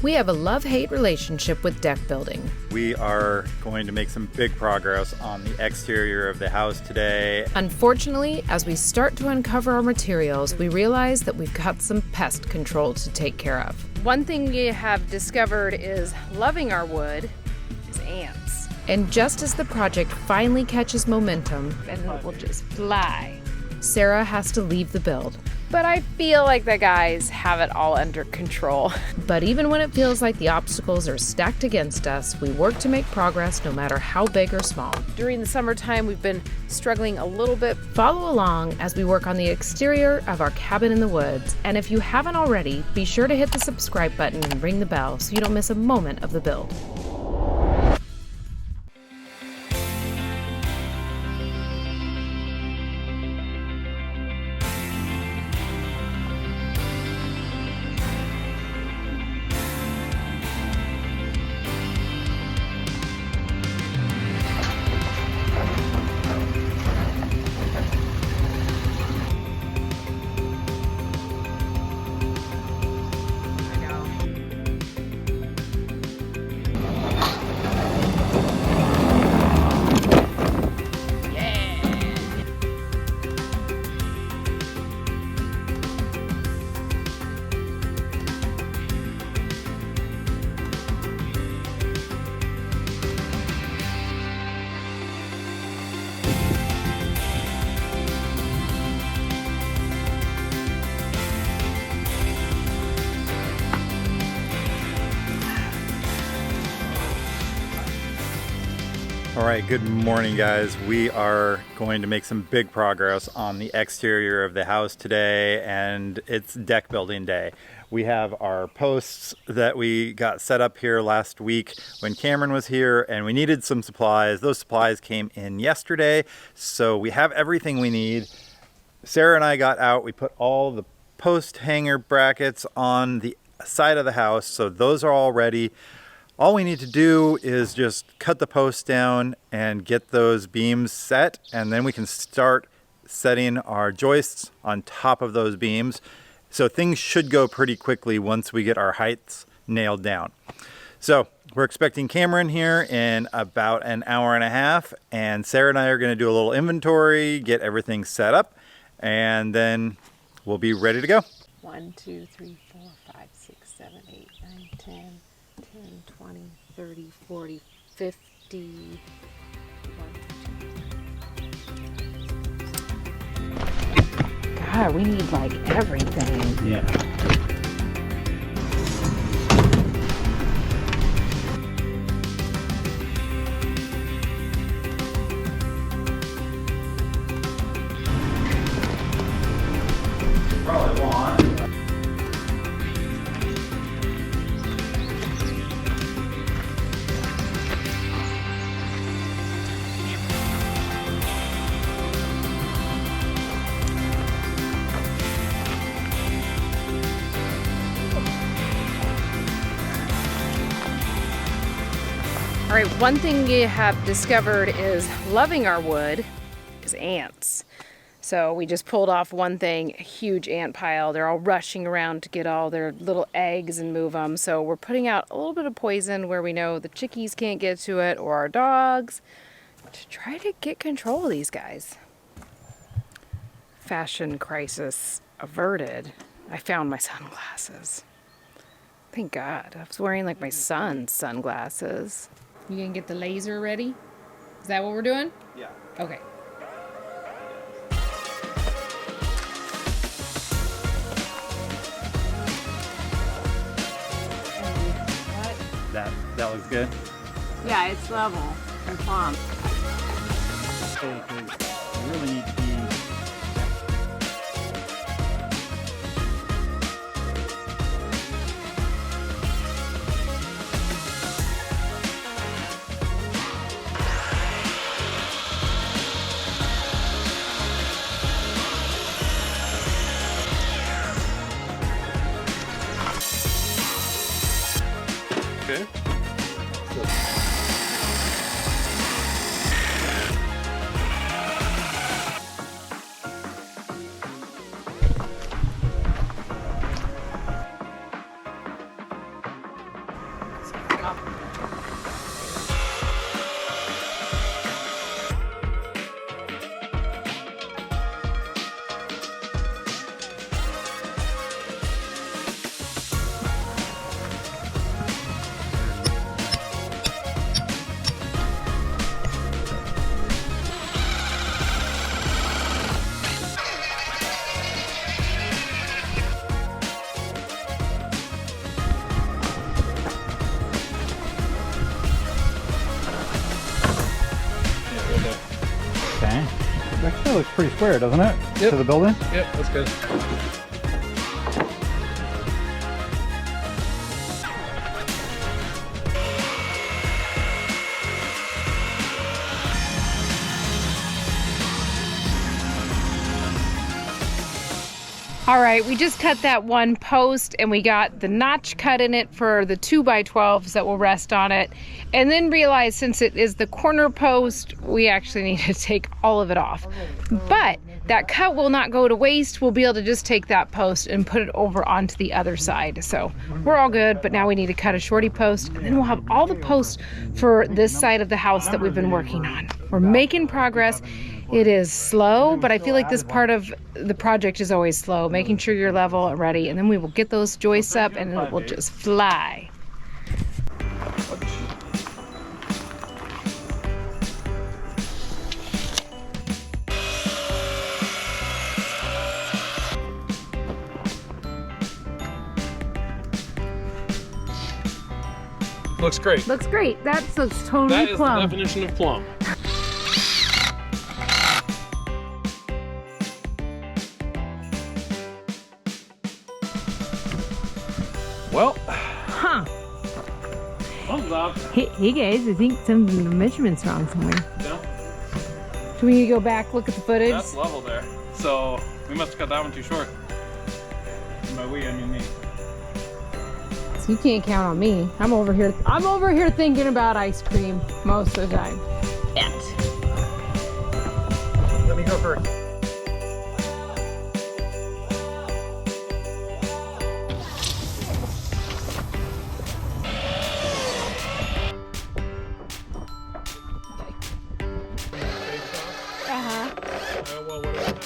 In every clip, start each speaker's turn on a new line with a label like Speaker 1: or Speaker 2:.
Speaker 1: We have a love-hate relationship with deck building.
Speaker 2: We are going to make some big progress on the exterior of the house today.
Speaker 1: Unfortunately, as we start to uncover our materials, we realize that we've got some pest control to take care of.
Speaker 3: One thing we have discovered is loving our wood is ants.
Speaker 1: And just as the project finally catches momentum,
Speaker 3: And it will just fly.
Speaker 1: Sara has to leave the build.
Speaker 3: But I feel like the guys have it all under control.
Speaker 1: But even when it feels like the obstacles are stacked against us, we work to make progress no matter how big or small.
Speaker 3: During the summertime, we've been struggling a little bit.
Speaker 1: Follow along as we work on the exterior of our cabin in the woods. And if you haven't already, be sure to hit the subscribe button and ring the bell so you don't miss a moment of the build.
Speaker 2: All right, good morning, guys. We are going to make some big progress on the exterior of the house today, and it's deck building day. We have our posts that we got set up here last week when Cameron was here, and we needed some supplies. Those supplies came in yesterday, so we have everything we need. Sara and I got out. We put all the post hanger brackets on the side of the house, so those are all ready. All we need to do is just cut the posts down and get those beams set, and then we can start setting our joists on top of those beams. So things should go pretty quickly once we get our heights nailed down. So we're expecting Cameron here in about an hour and a half, and Sara and I are going to do a little inventory, get everything set up, and then we'll be ready to go.
Speaker 3: 1, 2, 3, 4, 5, 6, 7, 8, 9, 10, 20, 30, 40, 50.
Speaker 1: God, we need like everything.
Speaker 2: Yeah. Probably want.
Speaker 3: All right, one thing we have discovered is loving our wood is ants. So we just pulled off one thing, a huge ant pile. They're all rushing around to get all their little eggs and move them. So we're putting out a little bit of poison where we know the chickies can't get to it, or our dogs, to try to get control of these guys. Fashion crisis averted. I found my sunglasses. Thank God. I was wearing like my son's sunglasses. You gonna get the laser ready? Is that what we're doing?
Speaker 2: Yeah.
Speaker 3: Okay.
Speaker 2: That looks good.
Speaker 3: Yeah, it's level and plumb.
Speaker 2: So you really need to be. Okay. Okay. That actually looks pretty square, doesn't it?
Speaker 4: Yep.
Speaker 2: To the building?
Speaker 4: Yep, that's good.
Speaker 3: All right, we just cut that one post and we got the notch cut in it for the 2x12s that will rest on it. And then realized since it is the corner post, we actually need to take all of it off. But that cut will not go to waste. We'll be able to just take that post and put it over onto the other side. So we're all good, but now we need to cut a shorty post and then we'll have all the posts for this side of the house that we've been working on. We're making progress. It is slow, but I feel like this part of the project is always slow, making sure you're level and ready, and then we will get those joists up and it will just fly.
Speaker 4: Looks great.
Speaker 3: Looks great. That looks totally
Speaker 4: That is
Speaker 3: plumb.
Speaker 4: the definition of plumb. Well,
Speaker 3: Huh.
Speaker 4: thumbs up.
Speaker 3: Hey guys, I think some of the measurement's wrong somewhere.
Speaker 4: No,
Speaker 3: Do we need to go back, look at the footage?
Speaker 4: that's level there. So we must have cut that one too short. And by we, I mean me.
Speaker 3: So you can't count on me. I'm over here thinking about ice cream most of the time.
Speaker 2: Let me go first.
Speaker 4: Well, what about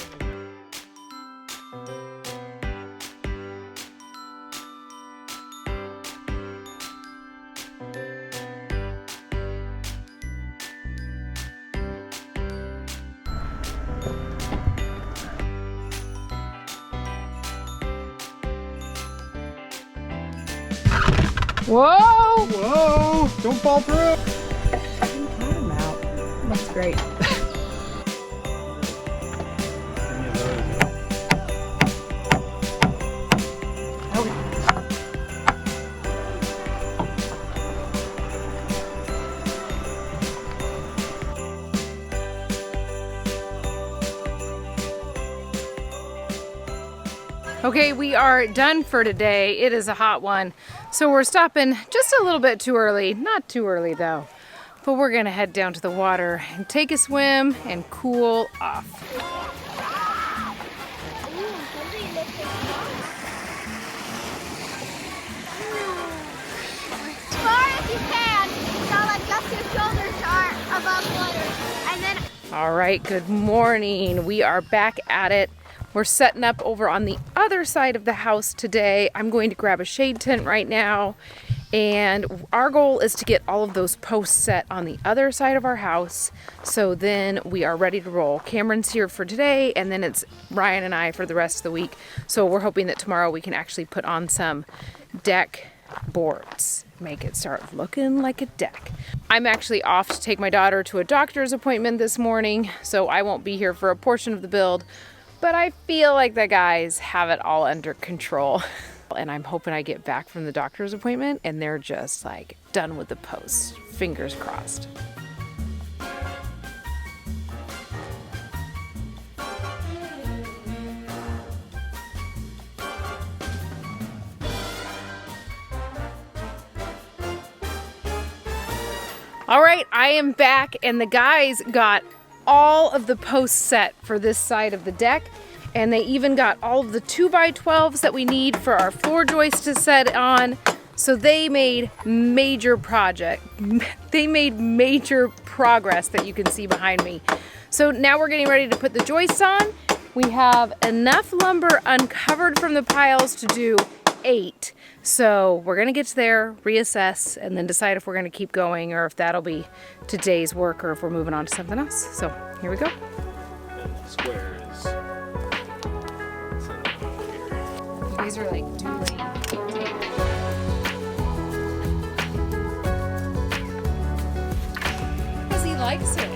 Speaker 3: Whoa!
Speaker 2: Whoa! Don't fall through!
Speaker 3: That's great. Okay, we are done for today. It is a hot one. So we're stopping just a little bit too early. Not too early though. But we're gonna head down to the water and take a swim and cool off.
Speaker 5: As far as you can, so like just your shoulders are above water. And then
Speaker 3: All right, good morning. We are back at it. We're setting up over on the other side of the house today. I'm going to grab a shade tent right now. And our goal is to get all of those posts set on the other side of our house. So then we are ready to roll. Cameron's here for today, and then it's Ryan and I for the rest of the week. So we're hoping that tomorrow we can actually put on some deck boards. Make it start looking like a deck. I'm actually off to take my daughter to a doctor's appointment this morning, so I won't be here for a portion of the build. But I feel like the guys have it all under control. And I'm hoping I get back from the doctor's appointment and they're just like done with the posts. Fingers crossed. All right, I am back and the guys got all of the posts set for this side of the deck. And they even got all of the 2x12s that we need for our floor joist to set on. So they made major progress that you can see behind me. So now we're getting ready to put the joists on. We have enough lumber uncovered from the piles to do 8. So we're gonna get to there, reassess, and then decide if we're gonna keep going or if that'll be today's work or if we're moving on to something else. So here we go.
Speaker 4: Squares.
Speaker 3: You guys are like dueling. Because he likes it.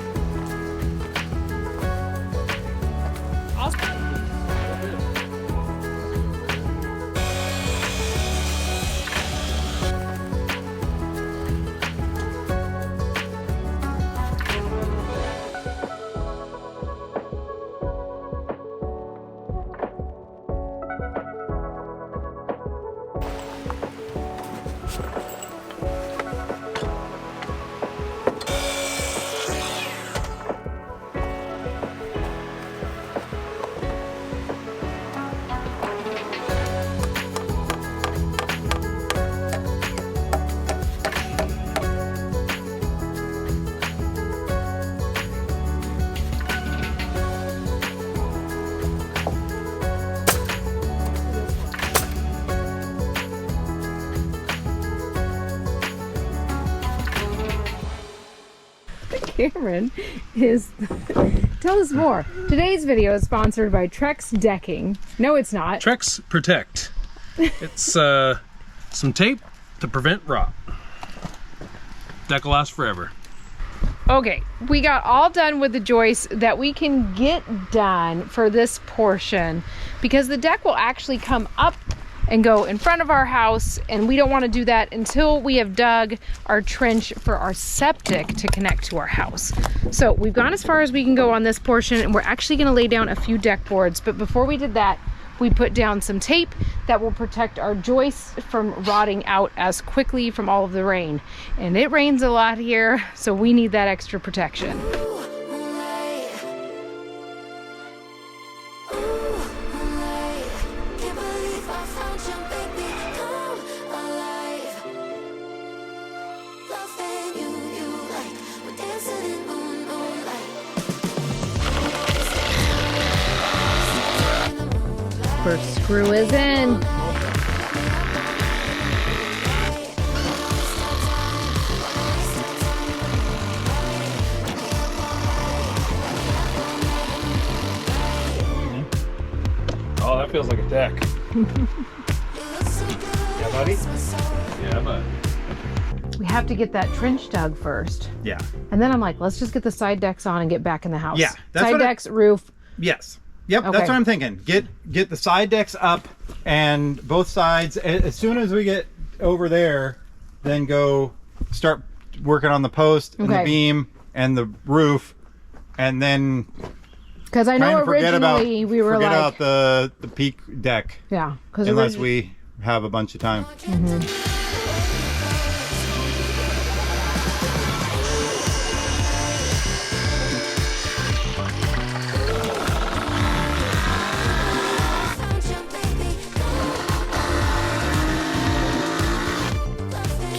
Speaker 3: Cameron is tell us more. Today's video is sponsored by Trex Decking. No, it's not.
Speaker 4: Trex Protect. It's some tape to prevent rot. Deck will last forever.
Speaker 3: Okay, we got all done with the joists that we can get done for this portion because the deck will actually come up and go in front of our house, and we don't want to do that until we have dug our trench for our septic to connect to our house. So we've gone as far as we can go on this portion, and we're actually going to lay down a few deck boards. But before we did that, we put down some tape that will protect our joists from rotting out as quickly from all of the rain. And it rains a lot here, so we need that extra protection. First screw is in.
Speaker 4: Oh, that feels like a deck. Yeah, buddy? Yeah, bud.
Speaker 3: We have to get that trench dug first.
Speaker 2: Yeah.
Speaker 3: And then I'm like, let's just get the side decks on and get back in the house.
Speaker 2: Yeah, that's
Speaker 3: side
Speaker 2: what
Speaker 3: decks, roof.
Speaker 2: Yes. Yep,
Speaker 3: Okay.
Speaker 2: that's what I'm thinking. Get the side decks up and both sides. As soon as we get over there, then go start working on the post and the
Speaker 3: Okay.
Speaker 2: beam and the roof, and then
Speaker 3: Because I know
Speaker 2: kind of forget
Speaker 3: originally we were like,
Speaker 2: about the peak deck
Speaker 3: yeah, because
Speaker 2: unless we have a bunch of time.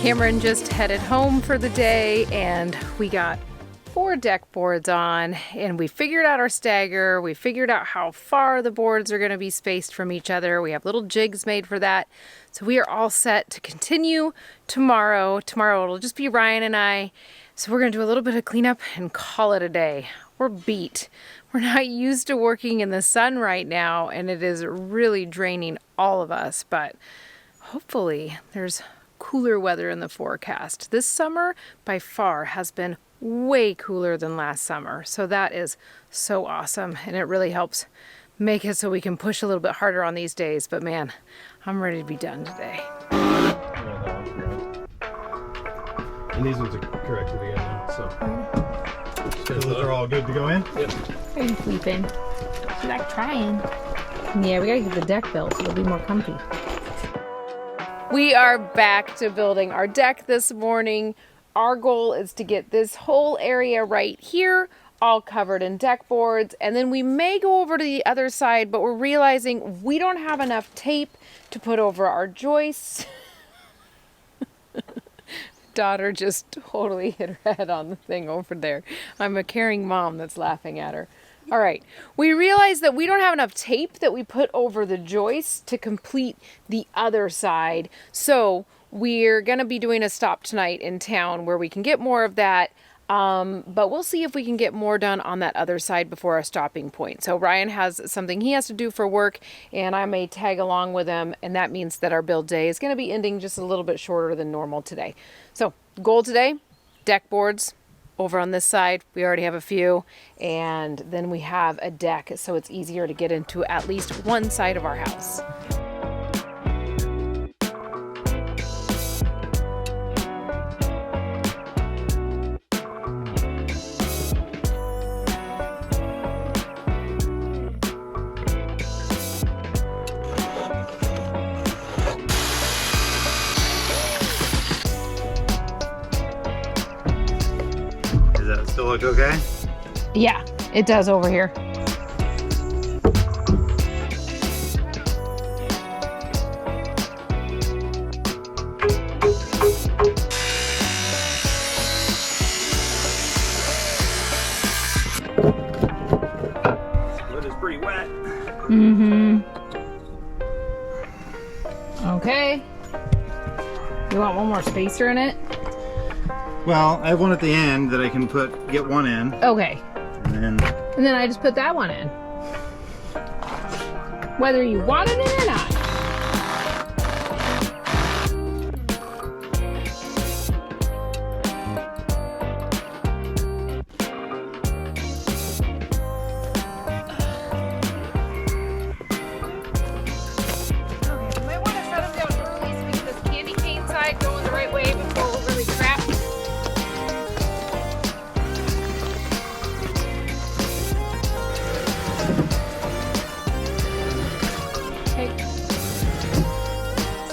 Speaker 3: Cameron just headed home for the day, and we got 4 deck boards on, and we figured out our stagger. We figured out how far the boards are going to be spaced from each other. We have little jigs made for that. So we are all set to continue tomorrow. Tomorrow it'll just be Ryan and I. So we're going to do a little bit of cleanup and call it a day. We're beat. We're not used to working in the sun right now, and it is really draining all of us, but hopefully there's cooler weather in the forecast. This summer by far has been way cooler than last summer, so that is so awesome, and it really helps make it so we can push a little bit harder on these days. But man, I'm ready to be done today.
Speaker 4: And these ones are corrected again, so.
Speaker 2: Those are all good to go in?
Speaker 4: Yep.
Speaker 3: Are you sleeping? She's like trying. Yeah, we gotta get the deck built so it'll be more comfy. We are back to building our deck this morning. Our goal is to get this whole area right here all covered in deck boards, and then we may go over to the other side, but we're realizing we don't have enough tape to put over our joists. Daughter just totally hit her head on the thing over there. I'm a caring mom that's laughing at her. All right, we realized that we don't have enough tape that we put over the joists to complete the other side. So we're gonna be doing a stop tonight in town where we can get more of that. But we'll see if we can get more done on that other side before our stopping point. So Ryan has something he has to do for work, and I may tag along with him, and that means that our build day is going to be ending just a little bit shorter than normal today. So goal today, deck boards over on this side. We already have a few, and then we have a deck, so it's easier to get into at least one side of our house.
Speaker 2: Does that still look okay?
Speaker 3: Yeah, it does over here.
Speaker 2: Wood is pretty wet.
Speaker 3: Okay. You want one more spacer in it?
Speaker 2: Well, I have one at the end that I can get one in,
Speaker 3: Okay.
Speaker 2: and
Speaker 3: And then I just put that one in. Whether you want it in or not. Okay, we might want to shut them down early so we get this candy cane side going the right way before we're really trapped.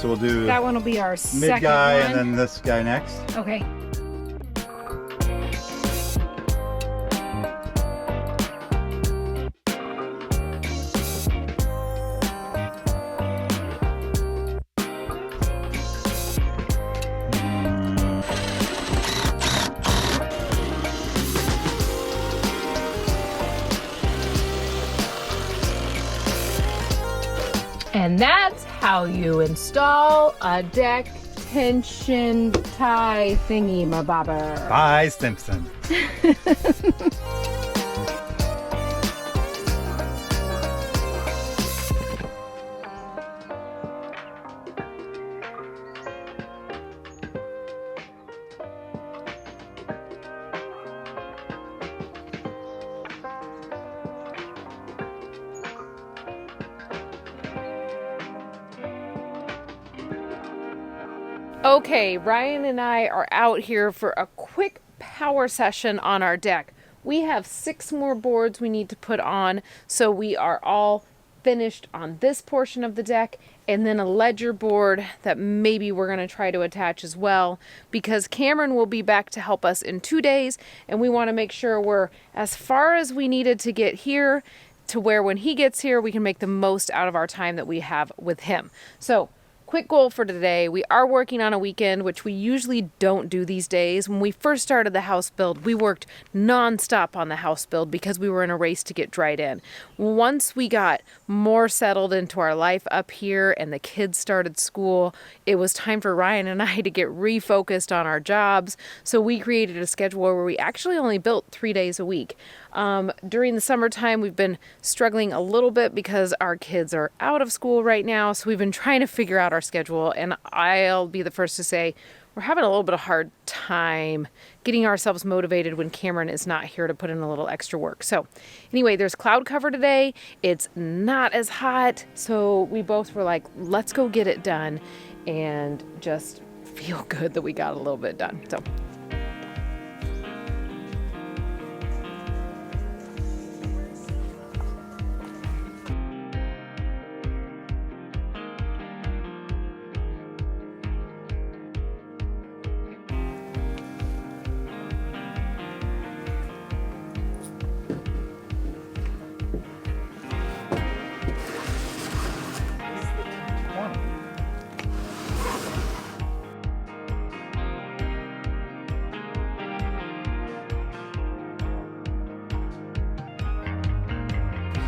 Speaker 2: so we'll do
Speaker 3: That one will be our
Speaker 2: mid
Speaker 3: second
Speaker 2: guy
Speaker 3: one.
Speaker 2: and then this guy next.
Speaker 3: Okay. And that's how you install a deck tension tie thingy mabobber.
Speaker 2: Bye, Simpson.
Speaker 3: Okay, Ryan and I are out here for a quick power session on our deck. We have 6 more boards we need to put on, so we are all finished on this portion of the deck, and then a ledger board that maybe we're going to try to attach as well, because Cameron will be back to help us in 2 days, and we want to make sure we're as far as we needed to get here to where when he gets here we can make the most out of our time that we have with him. So quick goal for today. We are working on a weekend, which we usually don't do these days. When we first started the house build, we worked nonstop on the house build because we were in a race to get dried in. Once we got more settled into our life up here and the kids started school, it was time for Ryan and I to get refocused on our jobs. So we created a schedule where we actually only built 3 days a week. During the summertime, we've been struggling a little bit because our kids are out of school right now. So we've been trying to figure out our schedule. And I'll be the first to say we're having a little bit of hard time getting ourselves motivated when Cameron is not here to put in a little extra work. So anyway, there's cloud cover today. It's not as hot. So we both were like, let's go get it done and just feel good that we got a little bit done. So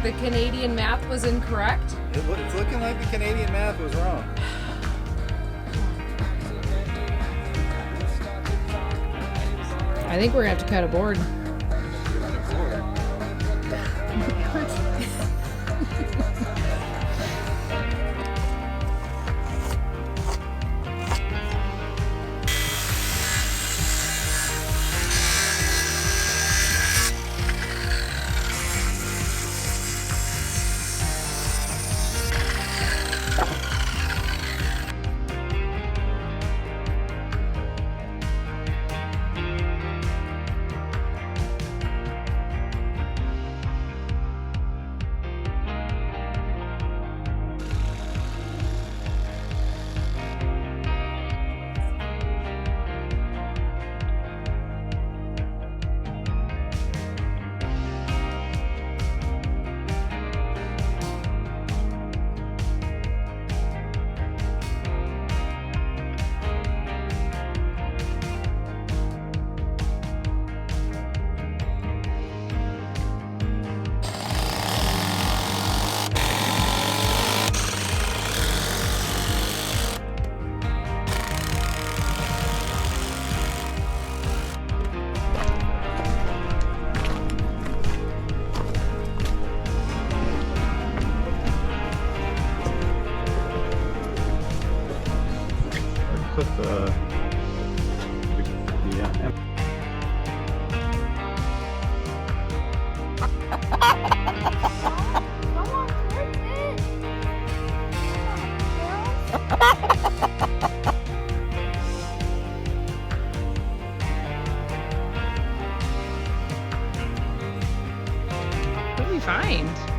Speaker 3: the Canadian math was incorrect?
Speaker 2: It's looking like the Canadian math was wrong.
Speaker 3: I think we're gonna have to cut a board.
Speaker 2: Put the yeah.
Speaker 5: Come on, towards it.
Speaker 3: What did we find?